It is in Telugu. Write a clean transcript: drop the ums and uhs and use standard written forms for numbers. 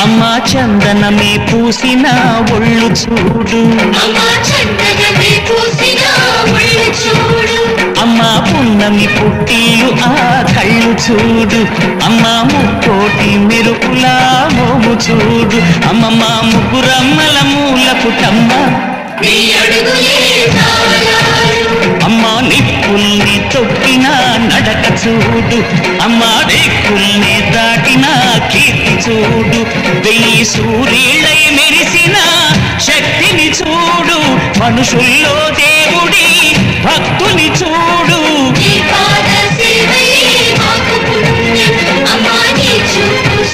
అమ్మా చందనమే పూసిన ఒళ్ళు చూడు, అమ్మా పున్నమి పుట్టిలు ఆ కళ్ళు చూడు, అమ్మా ముక్కోటి మెరుపులా మోము చూడు, అమ్మమ్మ ముగ్గురమ్మల మూల పుటమ్మ అమ్మా నిప్పుల్ని తొక్కిన నడక చూడు, అమ్మా రేకుల్ని దాటిన కీర్తి చూడు, వెయ్యి సూర్యులై మెరిసిన శక్తిని చూడు, మనుషుల్లో